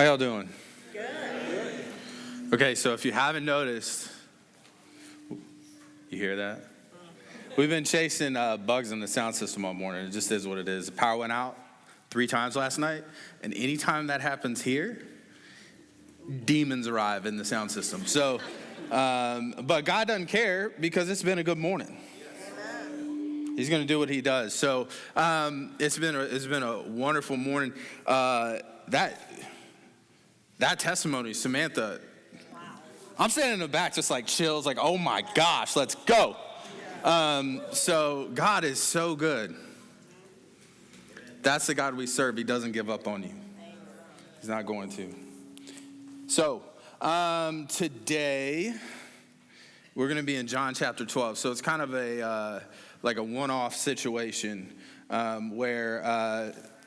How y'all doing? Good. Okay, so if you haven't noticed, you hear that? We've been chasing bugs in the sound system all morning. It just is what it is. The power went out 3 times last night, and anytime that happens here, demons arrive in the sound system. So, but God doesn't care because it's been a good morning. He's going to do what he does. So it's been a wonderful morning. That testimony, Samantha, wow. I'm standing in the back just like chills, like, oh my gosh, let's go. So God is so good. That's the God we serve. He doesn't give up on you. He's not going to. So today we're going to be in John chapter 12. So it's kind of a like a one-off situation where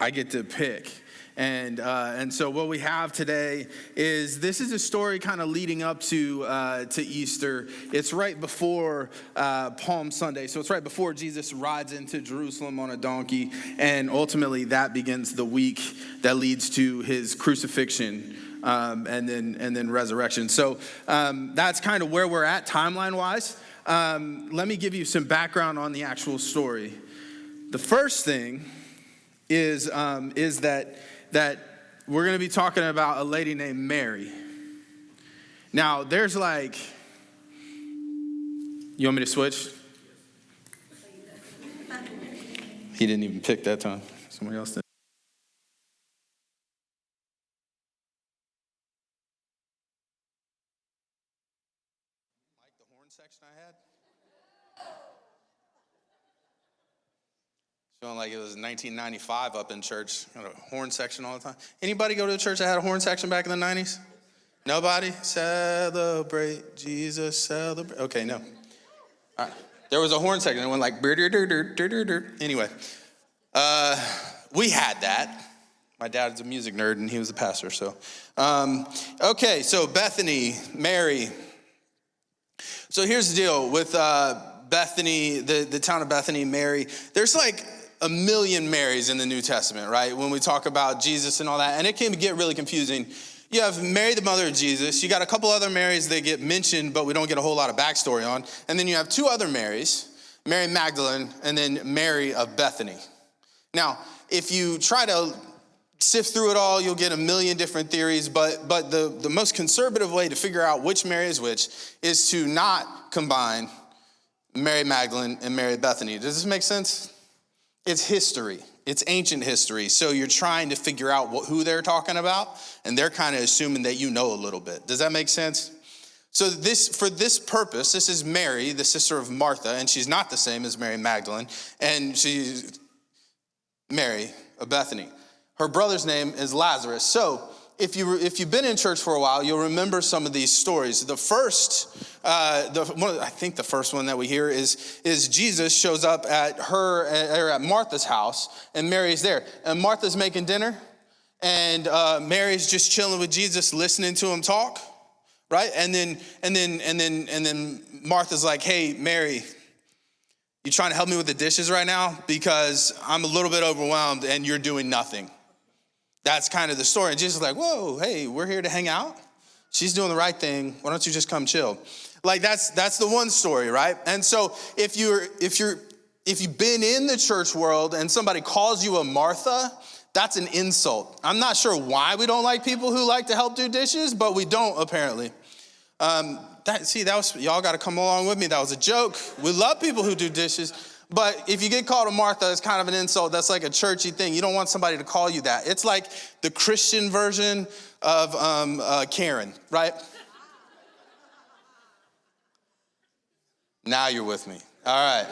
I get to pick. And so what we have today is this is a story kind of leading up to Easter. It's right before Palm Sunday. So it's right before Jesus rides into Jerusalem on a donkey. And ultimately that begins the week that leads to his crucifixion and then resurrection. So that's kind of where we're at timeline-wise. Let me give you some background on the actual story. The first thing is that we're going to be talking about a lady named Mary. Now, there's like, you want me to switch? He didn't even pick that time. Somebody else did. Like the horn section I had? Feeling like it was 1995 up in church. Got a horn section all the time. Anybody go to a church that had a horn section back in the 90s? Nobody? Celebrate, Jesus, celebrate. Okay, no. All right. There was a horn section that went like, anyway. We had that. My dad is a music nerd and he was a pastor, so. Okay, so Bethany, Mary. So here's the deal with Bethany, the town of Bethany, Mary. There's like a million Marys in the New Testament, right? When we talk about Jesus and all that, and it can get really confusing. You have Mary, the mother of Jesus. You got a couple other Marys that get mentioned, but we don't get a whole lot of backstory on. And then you have 2 other Marys, Mary Magdalene and then Mary of Bethany. Now, if you try to sift through it all, you'll get a million different theories, but the most conservative way to figure out which Mary is which is to not combine Mary Magdalene and Mary Bethany. Does this make sense? It's history. It's ancient history. So you're trying to figure out who they're talking about, and they're kind of assuming that you know a little bit. Does that make sense? So for this purpose, this is Mary, the sister of Martha, and she's not the same as Mary Magdalene, and she's Mary of Bethany. Her brother's name is Lazarus. So if you've been in church for a while, you'll remember some of these stories. The first, I think the first one that we hear is Jesus shows up at Martha's house, and Mary's there, and Martha's making dinner, and Mary's just chilling with Jesus, listening to him talk, right? And then Martha's like, "Hey, Mary, you trying to help me with the dishes right now? Because I'm a little bit overwhelmed, and you're doing nothing." That's kind of the story. And Jesus is like, "Whoa, hey, we're here to hang out. She's doing the right thing. Why don't you just come chill?" Like that's the one story, right? And so if you've been in the church world and somebody calls you a Martha, that's an insult. I'm not sure why we don't like people who like to help do dishes, but we don't apparently. Y'all got to come along with me. That was a joke. We love people who do dishes. But if you get called a Martha, it's kind of an insult. That's like a churchy thing. You don't want somebody to call you that. It's like the Christian version of Karen, right? Now you're with me. All right.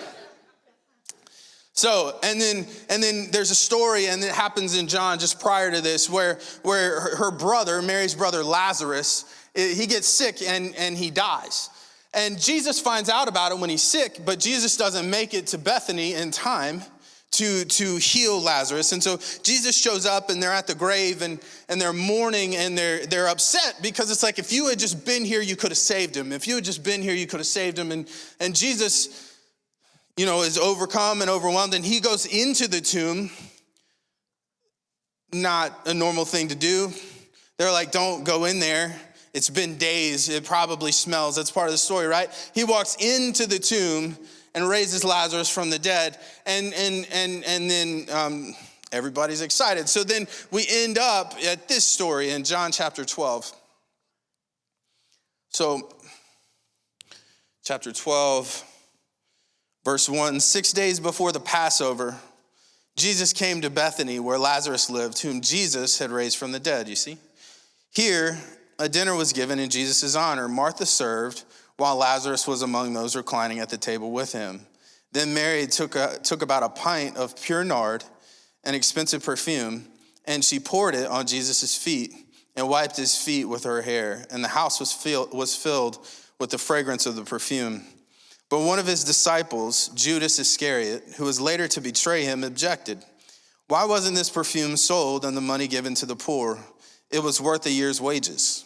So, and then there's a story, and it happens in John just prior to this, where her brother, Mary's brother Lazarus, he gets sick and he dies. And Jesus finds out about it when he's sick, but Jesus doesn't make it to Bethany in time to heal Lazarus. And so Jesus shows up, and they're at the grave, and they're mourning, and they're upset because it's like, if you had just been here, you could have saved him. If you had just been here, you could have saved him. And Jesus, is overcome and overwhelmed, and he goes into the tomb. Not a normal thing to do. They're like, don't go in there. It's been days. It probably smells. That's part of the story, right? He walks into the tomb and raises Lazarus from the dead. And then everybody's excited. So then we end up at this story in John chapter 12. So chapter 12, verse 1, 6 days before the Passover, Jesus came to Bethany where Lazarus lived, whom Jesus had raised from the dead, you see. Here, a dinner was given in Jesus' honor. Martha served, while Lazarus was among those reclining at the table with him. Then Mary took about a pint of pure nard, an expensive perfume, and she poured it on Jesus' feet and wiped his feet with her hair. And the house was filled with the fragrance of the perfume. But one of his disciples, Judas Iscariot, who was later to betray him, objected. Why wasn't this perfume sold and the money given to the poor? It was worth a year's wages.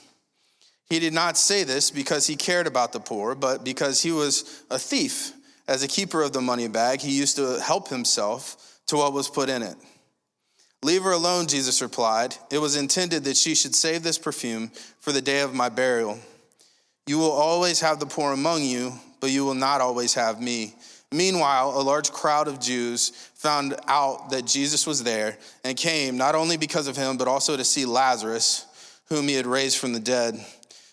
He did not say this because he cared about the poor, but because he was a thief. As a keeper of the money bag, he used to help himself to what was put in it. Leave her alone, Jesus replied. It was intended that she should save this perfume for the day of my burial. You will always have the poor among you, but you will not always have me. Meanwhile, a large crowd of Jews found out that Jesus was there and came not only because of him, but also to see Lazarus, whom he had raised from the dead.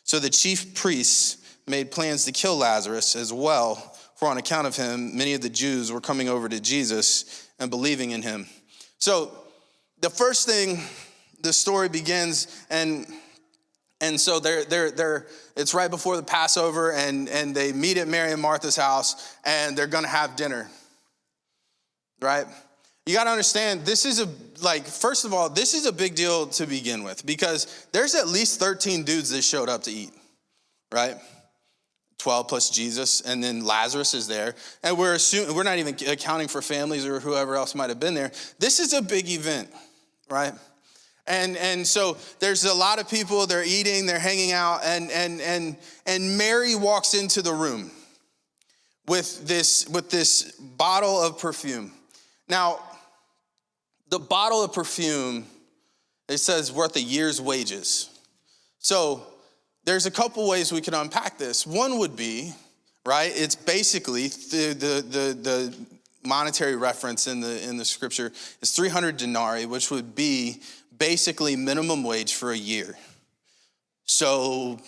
So the chief priests made plans to kill Lazarus as well, for on account of him, many of the Jews were coming over to Jesus and believing in him. So the first thing, the story begins, and so they're it's right before the Passover, and they meet at Mary and Martha's house, and they're gonna have dinner, right? You gotta understand, first of all, this is a big deal to begin with, because there's at least 13 dudes that showed up to eat, right? 12 plus Jesus, and then Lazarus is there, and we're not even accounting for families or whoever else might have been there. This is a big event, right? And so there's a lot of people, they're eating, they're hanging out, and Mary walks into the room with this bottle of perfume. Now, the bottle of perfume, it says worth a year's wages. So there's a couple ways we can unpack this. One would be, right, it's basically the monetary reference in the scripture is 300 denarii, which would be basically minimum wage for a year. So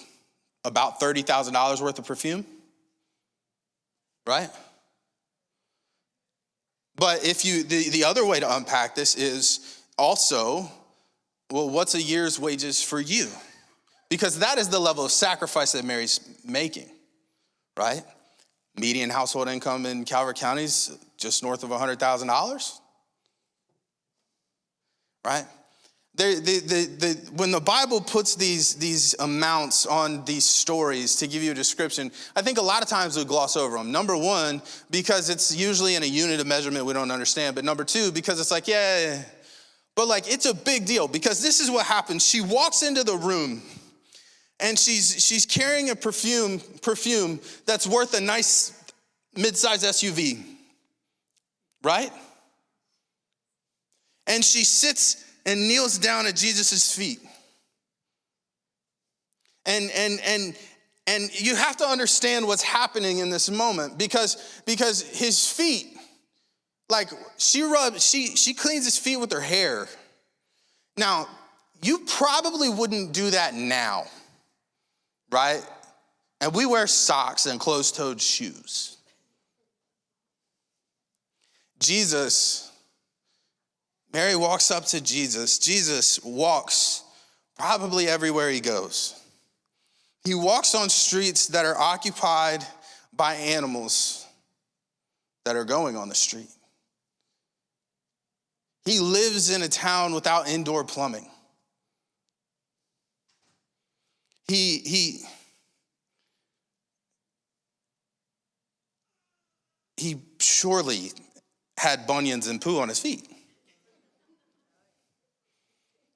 about $30,000 worth of perfume, right? But if the other way to unpack this is also, well, what's a year's wages for you? Because that is the level of sacrifice that Mary's making, right? Median household income in Calvert County is just north of $100,000, right? When the Bible puts these amounts on these stories to give you a description, I think a lot of times we gloss over them. Number one, because it's usually in a unit of measurement we don't understand. But number two, because it's like, yeah. But like, it's a big deal, because this is what happens. She walks into the room and she's carrying a perfume that's worth a nice mid-size SUV, right? And she sits and kneels down at Jesus' feet. And you have to understand what's happening in this moment, because his feet, like she cleans his feet with her hair. Now, you probably wouldn't do that now, right? And we wear socks and closed-toed shoes. Mary walks up to Jesus. Jesus walks probably everywhere he goes. He walks on streets that are occupied by animals that are going on the street. He lives in a town without indoor plumbing. He surely had bunions and poo on his feet.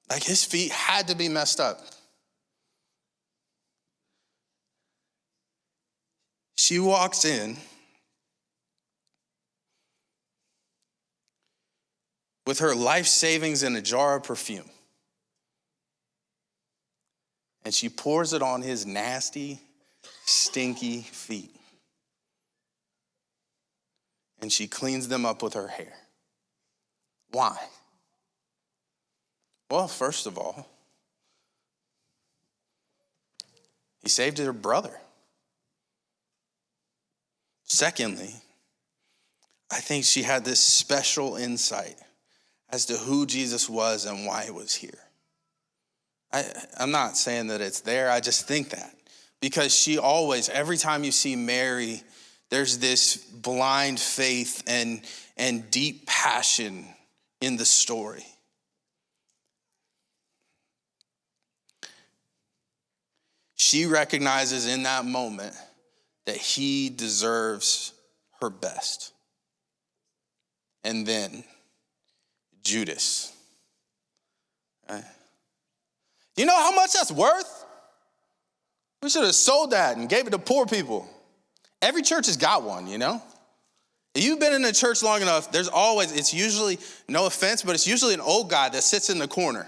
Like, his feet had to be messed up. She walks in with her life savings in a jar of perfume. and she pours it on his nasty, stinky feet. And she cleans them up with her hair. Why? Well, first of all, he saved her brother. Secondly, I think she had this special insight as to who Jesus was and why he was here. I'm not saying that it's there, I just think that. Because she always, every time you see Mary, there's this blind faith and deep passion in the story. She recognizes in that moment that he deserves her best. And then Judas. Right? You know how much that's worth? We should have sold that and gave it to poor people. Every church has got one, you know? If you've been in a church long enough, it's usually, no offense, but it's usually an old guy that sits in the corner.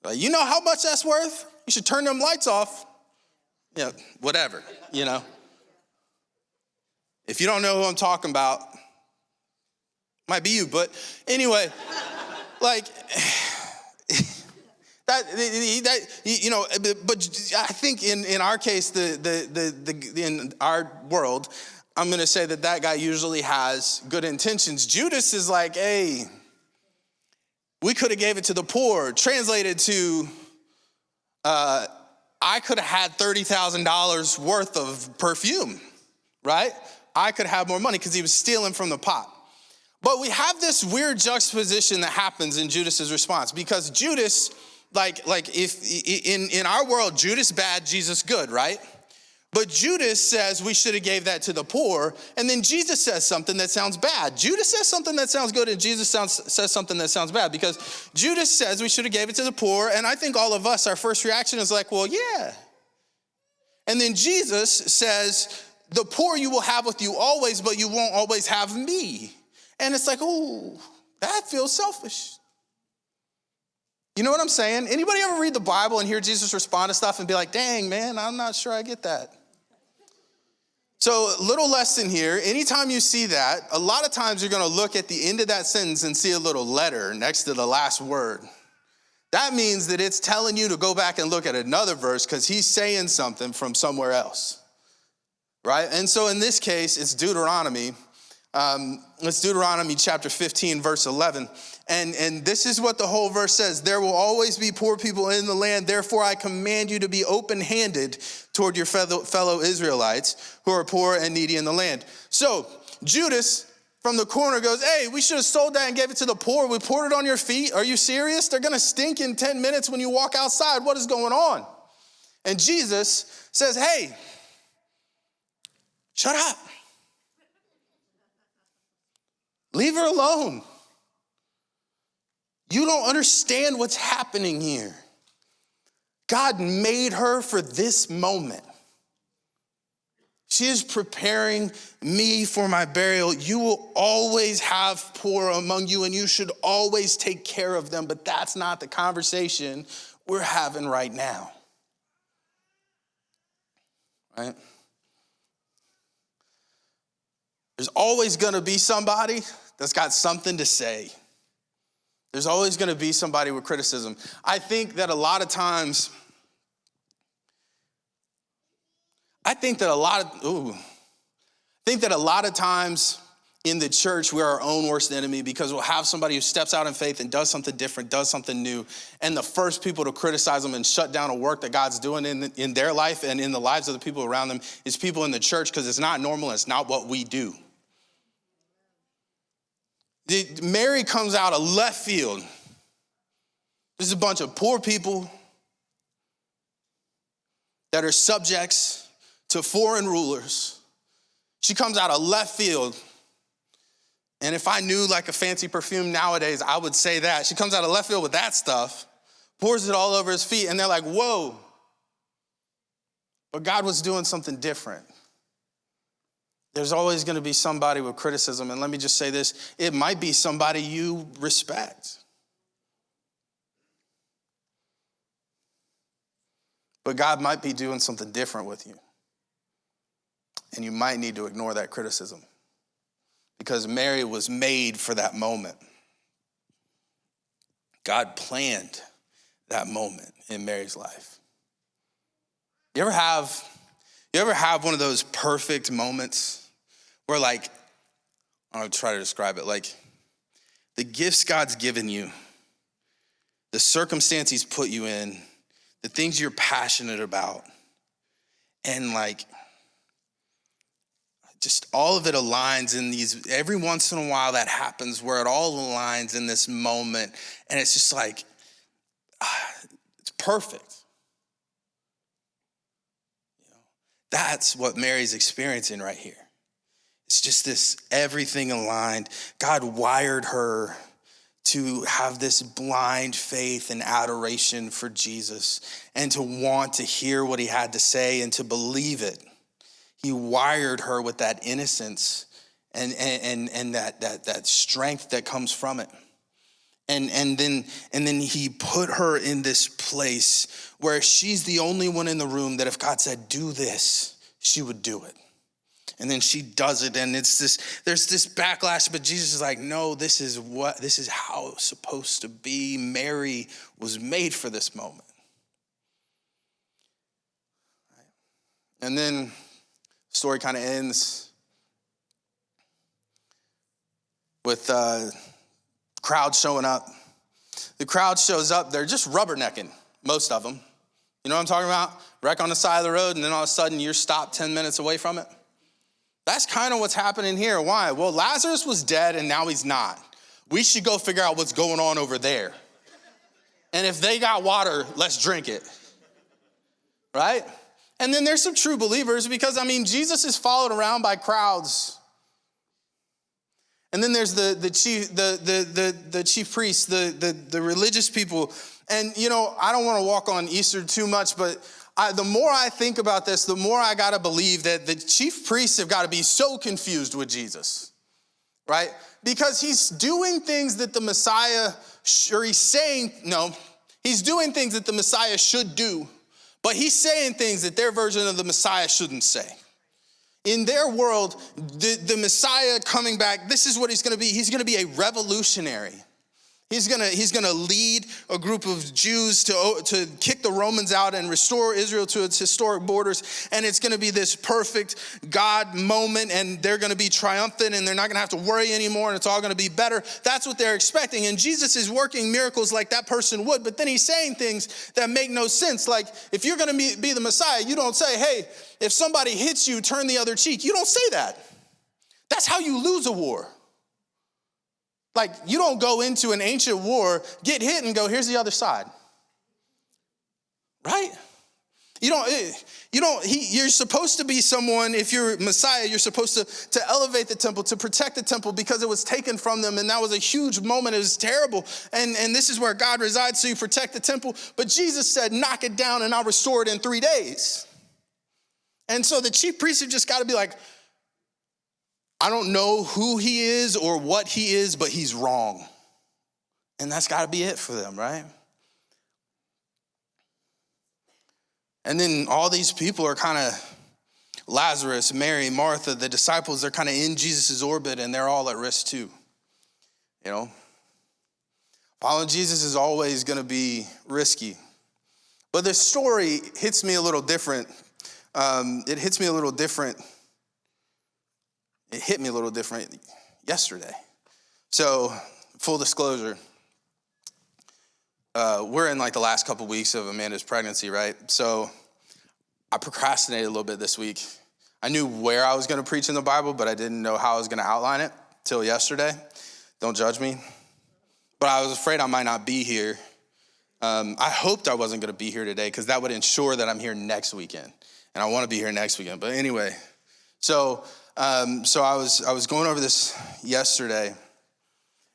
Like, you know how much that's worth? You should turn them lights off. Yeah, whatever, you know? If you don't know who I'm talking about, might be you, but anyway, like, but I think in our case, in our world, I'm going to say that guy usually has good intentions. Judas is like, hey, we could have gave it to the poor. Translated to, I could have had $30,000 worth of perfume, right? I could have more money because he was stealing from the pot. But we have this weird juxtaposition that happens in Judas's response, because Judas, like if in our world, Judas bad, Jesus good, right? But Judas says we should have gave that to the poor, and then Jesus says something that sounds bad. Judas says something that sounds good, and Jesus says something that sounds bad, because Judas says we should have gave it to the poor, and I think all of us, our first reaction is like, well, yeah. And then Jesus says, the poor you will have with you always, but you won't always have me. And it's like, oh, that feels selfish. You know what I'm saying? Anybody ever read the Bible and hear Jesus respond to stuff and be like, dang, man, I'm not sure I get that. So little lesson here, anytime you see that, a lot of times you're going to look at the end of that sentence and see a little letter next to the last word. That means that it's telling you to go back and look at another verse because he's saying something from somewhere else, right? And so in this case, it's Deuteronomy. It's Deuteronomy chapter 15, verse 11. And this is what the whole verse says. There will always be poor people in the land. Therefore, I command you to be open-handed toward your fellow Israelites who are poor and needy in the land. So Judas from the corner goes, hey, we should have sold that and gave it to the poor. We poured it on your feet. Are you serious? They're going to stink in 10 minutes when you walk outside. What is going on? And Jesus says, hey, shut up. Leave her alone. You don't understand what's happening here. God made her for this moment. She is preparing me for my burial. You will always have poor among you, and you should always take care of them, but that's not the conversation we're having right now. Right? There's always going to be somebody that's got something to say. There's always going to be somebody with criticism. I think that a lot of times, in the church, we're our own worst enemy, because we'll have somebody who steps out in faith and does something different, does something new, and the first people to criticize them and shut down a work that God's doing in their life and in the lives of the people around them is people in the church, because it's not normal and it's not what we do. Mary comes out of left field. There's a bunch of poor people that are subjects to foreign rulers. She comes out of left field. And if I knew like a fancy perfume nowadays, I would say that. She comes out of left field with that stuff, pours it all over his feet, and they're like, whoa. But God was doing something different. There's always going to be somebody with criticism. And let me just say this, it might be somebody you respect. But God might be doing something different with you. And you might need to ignore that criticism. Because Mary was made for that moment. God planned that moment in Mary's life. You ever have one of those perfect moments where, like, I'll try to describe it, like the gifts God's given you, the circumstance he's put you in, the things you're passionate about, and like just all of it aligns in these, every once in a while that happens where it all aligns in this moment, and it's just like, it's perfect. That's what Mary's experiencing right here. It's just this, everything aligned. God wired her to have this blind faith and adoration for Jesus and to want to hear what he had to say and to believe it. He wired her with that innocence and that strength that comes from it. And then he put her in this place where she's the only one in the room that if God said, do this, she would do it. And then she does it, and there's this backlash, but Jesus is like, no, this is how it's supposed to be. Mary was made for this moment. And then the story kind of ends with crowd showing up. The crowd shows up, they're just rubbernecking, most of them. You know what I'm talking about? Wreck on the side of the road, and then all of a sudden you're stopped 10 minutes away from it. That's kind of what's happening here. Why? Well, Lazarus was dead and now he's not. We should go figure out what's going on over there. And if they got water, let's drink it. Right? And then there's some true believers because, Jesus is followed around by crowds. And then there's the chief priests, the religious people. And, I don't want to walk on Easter too much, but the more I think about this, the more I got to believe that the chief priests have got to be so confused with Jesus, right? Because he's doing things that the Messiah, he's doing things that the Messiah should do, but he's saying things that their version of the Messiah shouldn't say. In their world, the Messiah coming back, this is what he's going to be. He's going to be a revolutionary. He's gonna lead a group of Jews to kick the Romans out and restore Israel to its historic borders. And it's gonna be this perfect God moment, and they're gonna be triumphant, and they're not gonna have to worry anymore, and it's all gonna be better. That's what they're expecting. And Jesus is working miracles like that person would, but then he's saying things that make no sense. Like, if you're gonna be the Messiah, you don't say, hey, if somebody hits you, turn the other cheek. You don't say that. That's how you lose a war. Like, you don't go into an ancient war, get hit, and go, here's the other side. Right? You're supposed to be someone, if you're Messiah, you're supposed to elevate the temple, to protect the temple because it was taken from them, and that was a huge moment. It was terrible. And this is where God resides, so you protect the temple. But Jesus said, knock it down, and I'll restore it in 3 days. And so the chief priests have just got to be like, I don't know who he is or what he is, but he's wrong. And that's got to be it for them, right? And then all these people are kind of, Lazarus, Mary, Martha, the disciples, they're kind of in Jesus' orbit, and they're all at risk too. Following Jesus is always going to be risky. But this story hits me a little different. It hit me a little different yesterday. So, full disclosure, we're in like the last couple weeks of Amanda's pregnancy, right? So I procrastinated a little bit this week. I knew where I was going to preach in the Bible, but I didn't know how I was going to outline it till yesterday. Don't judge me. But I was afraid I might not be here. I hoped I wasn't going to be here today because that would ensure that I'm here next weekend. And I want to be here next weekend. But anyway, so I was going over this yesterday,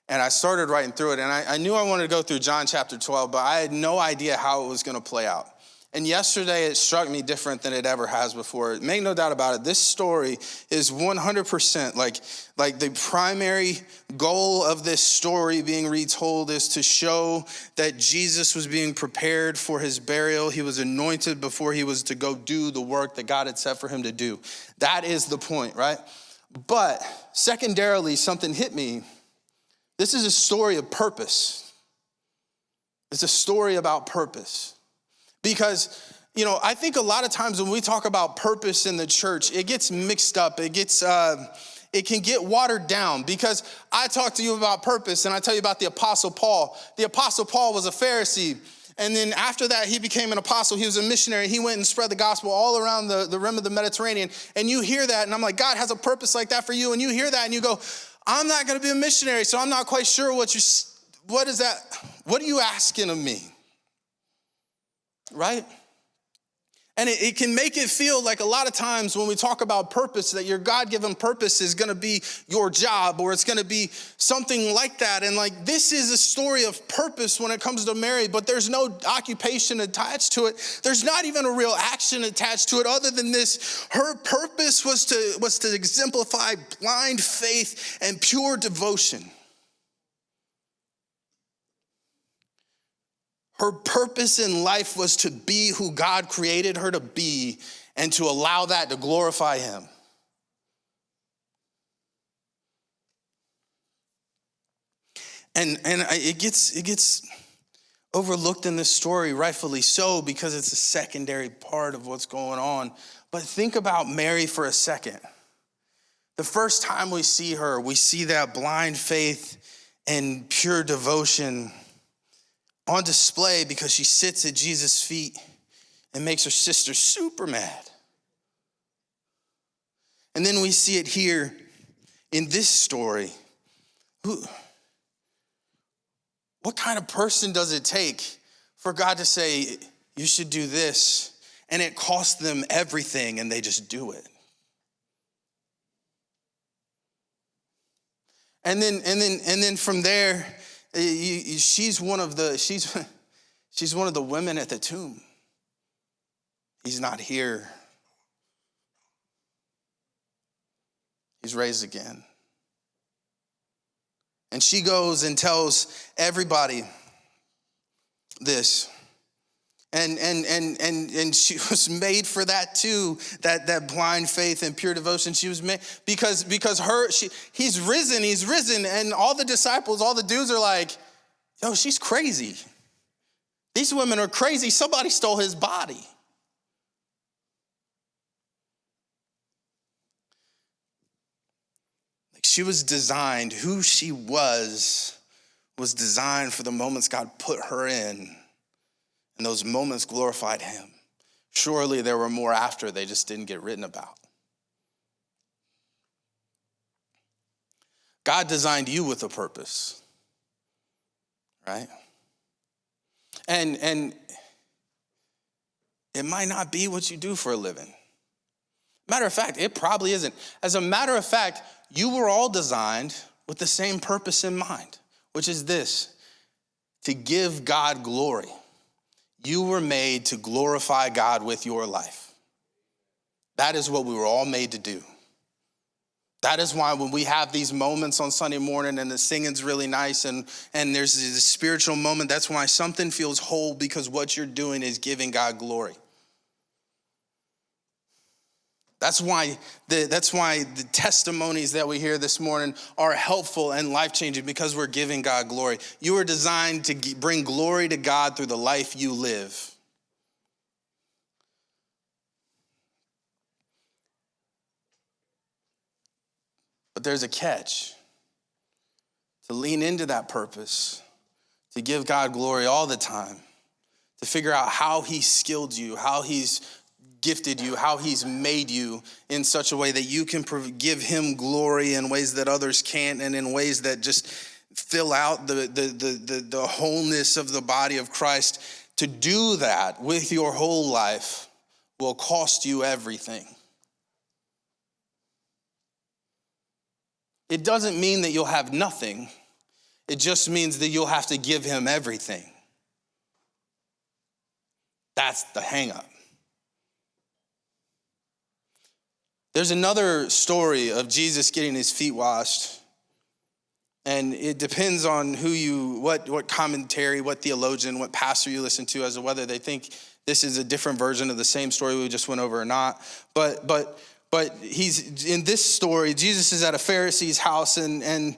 and I started writing through it, and I knew I wanted to go through John chapter 12, but I had no idea how it was going to play out. And yesterday it struck me different than it ever has before. Make no doubt about it. This story is 100% like the primary goal of this story being retold is to show that Jesus was being prepared for his burial. He was anointed before he was to go do the work that God had set for him to do. That is the point, right? But secondarily, something hit me. This is a story of purpose. It's a story about purpose. Because, I think a lot of times when we talk about purpose in the church, it gets mixed up. It can get watered down, because I talk to you about purpose and I tell you about the Apostle Paul. The Apostle Paul was a Pharisee. And then after that, he became an apostle. He was a missionary. He went and spread the gospel all around the rim of the Mediterranean. And you hear that, and I'm like, God has a purpose like that for you. And you hear that, and you go, I'm not going to be a missionary, so I'm not quite sure what is that? What are you asking of me? Right? And it can make it feel like a lot of times when we talk about purpose, that your God-given purpose is going to be your job, or it's going to be something like that. And like, this is a story of purpose when it comes to Mary, but there's no occupation attached to it. There's not even a real action attached to it other than this. Her purpose was to exemplify blind faith and pure devotion. Her purpose in life was to be who God created her to be and to allow that to glorify him. And it gets overlooked in this story, rightfully so, because it's a secondary part of what's going on. But think about Mary for a second. The first time we see her, we see that blind faith and pure devotion on display because she sits at Jesus' feet and makes her sister super mad. And then we see it here in this story. What kind of person does it take for God to say, you should do this, and it costs them everything and they just do it? And then from there, she's one of the women at the tomb. He's not here. He's raised again. And she goes and tells everybody this. And she was made for that too, that blind faith and pure devotion. She was made because he's risen, and all the disciples, all the dudes are like, yo, she's crazy. These women are crazy. Somebody stole his body. Like, she was designed, who she was designed for the moments God put her in. And those moments glorified him. Surely there were more after, they just didn't get written about. God designed you with a purpose, right? And it might not be what you do for a living. Matter of fact, it probably isn't. As a matter of fact, you were all designed with the same purpose in mind, which is this: to give God glory. You were made to glorify God with your life. That is what we were all made to do. That is why when we have these moments on Sunday morning and the singing's really nice and there's this spiritual moment, that's why something feels whole, because what you're doing is giving God glory. That's why the testimonies that we hear this morning are helpful and life-changing, because we're giving God glory. You are designed to bring glory to God through the life you live. But there's a catch. To lean into that purpose, to give God glory all the time, to figure out how he's skilled you, how he's gifted you, how he's made you in such a way that you can give him glory in ways that others can't, and in ways that just fill out the wholeness of the body of Christ. To do that with your whole life will cost you everything. It doesn't mean that you'll have nothing. It just means that you'll have to give him everything. That's the hang up. There's another story of Jesus getting his feet washed. And it depends on what commentary, what theologian, what pastor you listen to as to whether they think this is a different version of the same story we just went over or not. But he's in this story, Jesus is at a Pharisee's house and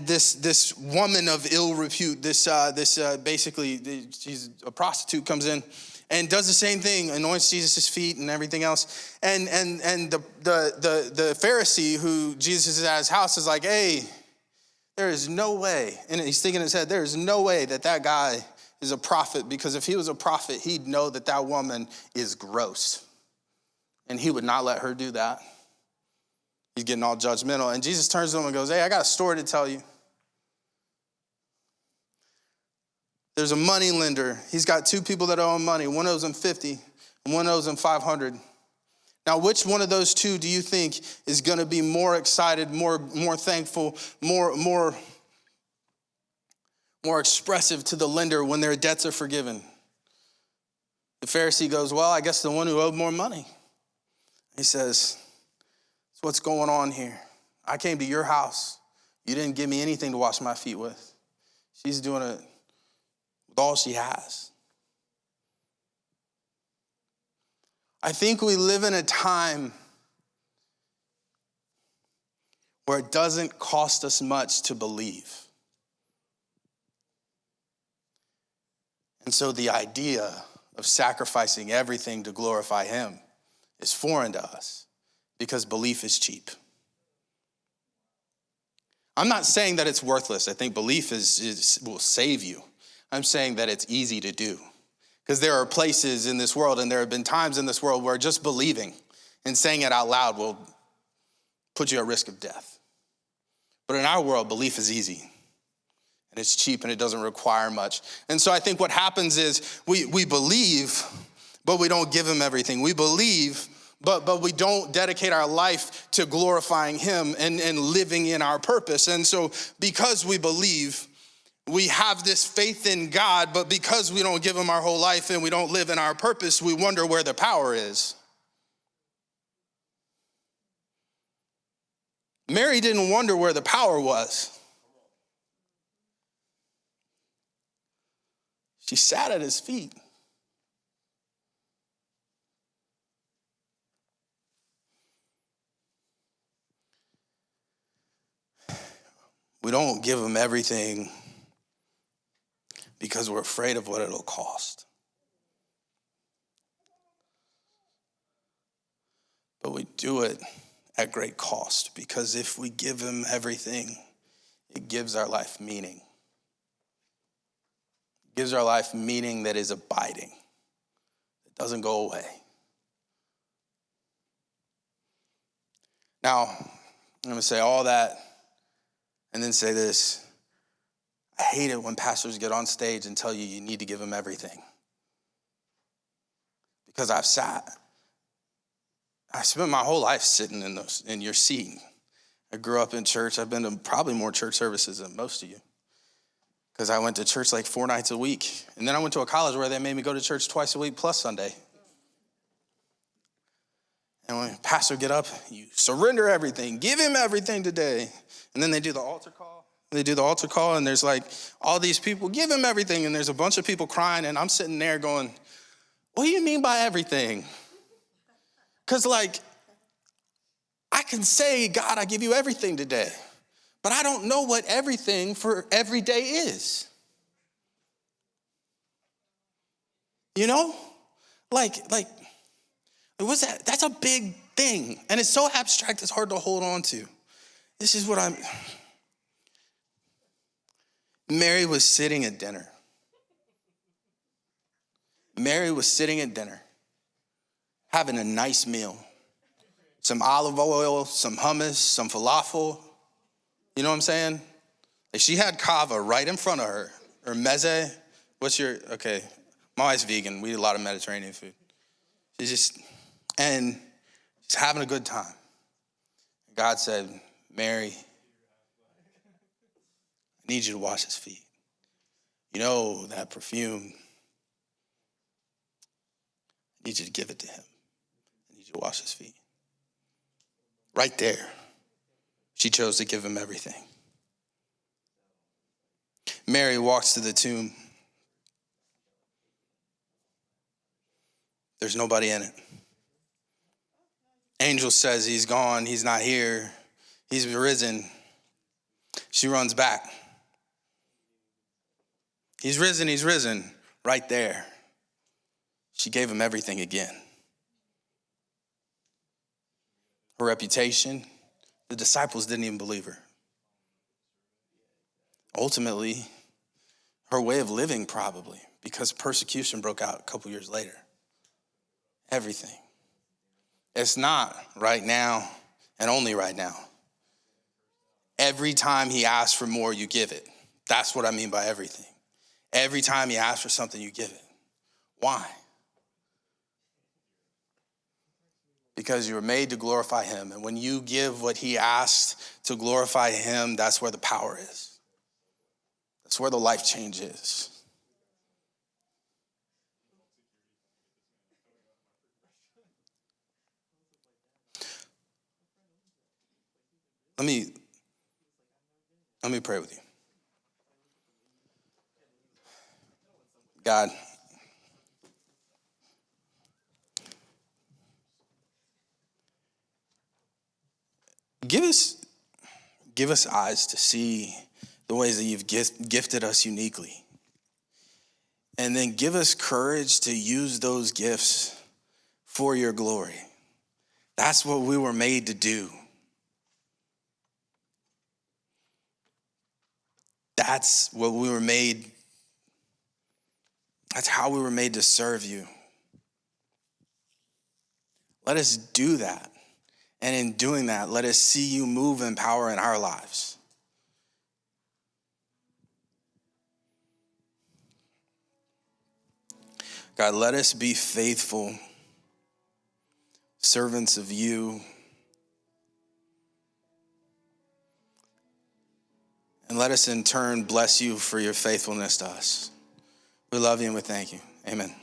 this woman of ill repute, basically she's a prostitute, comes in and does the same thing, anoints Jesus' feet and everything else. And the Pharisee who Jesus is at his house is like, hey, there is no way, and he's thinking in his head, there is no way that guy is a prophet, because if he was a prophet, he'd know that woman is gross. And he would not let her do that. He's getting all judgmental. And Jesus turns to him and goes, hey, I got a story to tell you. There's a money lender. He's got two people that owe him money. One owes him 50 and one owes him 500. Now, which one of those two do you think is going to be more excited, more thankful, more expressive to the lender when their debts are forgiven? The Pharisee goes, well, I guess the one who owed more money. He says, so what's going on here? I came to your house. You didn't give me anything to wash my feet with. She's doing it with all she has. I think we live in a time where it doesn't cost us much to believe. And so the idea of sacrificing everything to glorify him is foreign to us because belief is cheap. I'm not saying that it's worthless. I think belief will save you. I'm saying that it's easy to do. Because there are places in this world, and there have been times in this world where just believing and saying it out loud will put you at risk of death. But in our world, belief is easy, and it's cheap, and it doesn't require much. And so I think what happens is we believe, but we don't give him everything. We believe, but we don't dedicate our life to glorifying him and living in our purpose. And so because we believe, we have this faith in God, but because we don't give him our whole life and we don't live in our purpose, we wonder where the power is. Mary didn't wonder where the power was. She sat at his feet. We don't give him everything because we're afraid of what it'll cost. But we do it at great cost, because if we give him everything, it gives our life meaning. It gives our life meaning that is abiding. It doesn't go away. Now, I'm going to say all that and then say this. I hate it when pastors get on stage and tell you need to give them everything. Because I spent my whole life sitting in your seat. I grew up in church. I've been to probably more church services than most of you, because I went to church like 4 nights a week. And then I went to a college where they made me go to church twice a week plus Sunday. And when pastor get up, you surrender everything. Give him everything today. And then they do the altar call. And there's like all these people, give him everything. And there's a bunch of people crying. And I'm sitting there going, what do you mean by everything? Because like, I can say, God, I give you everything today. But I don't know what everything for every day is. You know? Like, what's that? That's a big thing. And it's so abstract, it's hard to hold on to. This is what Mary was sitting at dinner. Mary was sitting at dinner, having a nice meal. Some olive oil, some hummus, some falafel. You know what I'm saying? Like, she had kava right in front of her. Or meze. Okay. My wife's vegan. We eat a lot of Mediterranean food. She's having a good time. God said, Mary, I need you to wash his feet. You know that perfume I need you to give it to him. I need you to wash his feet. Right there, she chose to give him everything. Mary walks to the tomb. There's nobody in it. Angel says he's gone, he's not here, he's risen. She runs back. He's risen, right there. She gave him everything again. Her reputation, the disciples didn't even believe her. Ultimately, her way of living probably, because persecution broke out a couple years later. Everything. It's not right now and only right now. Every time he asks for more, you give it. That's what I mean by everything. Every time he asks for something, you give it. Why? Because you were made to glorify him. And when you give what he asked to glorify him, that's where the power is. That's where the life change is. Let me pray with you. God, give us eyes to see the ways that you've gifted us uniquely. And then give us courage to use those gifts for your glory. That's what we were made to do. That's what we were made. That's how we were made to serve you. Let us do that. And in doing that, let us see you move in power in our lives. God, let us be faithful servants of you. And let us in turn bless you for your faithfulness to us. We love you and we thank you. Amen.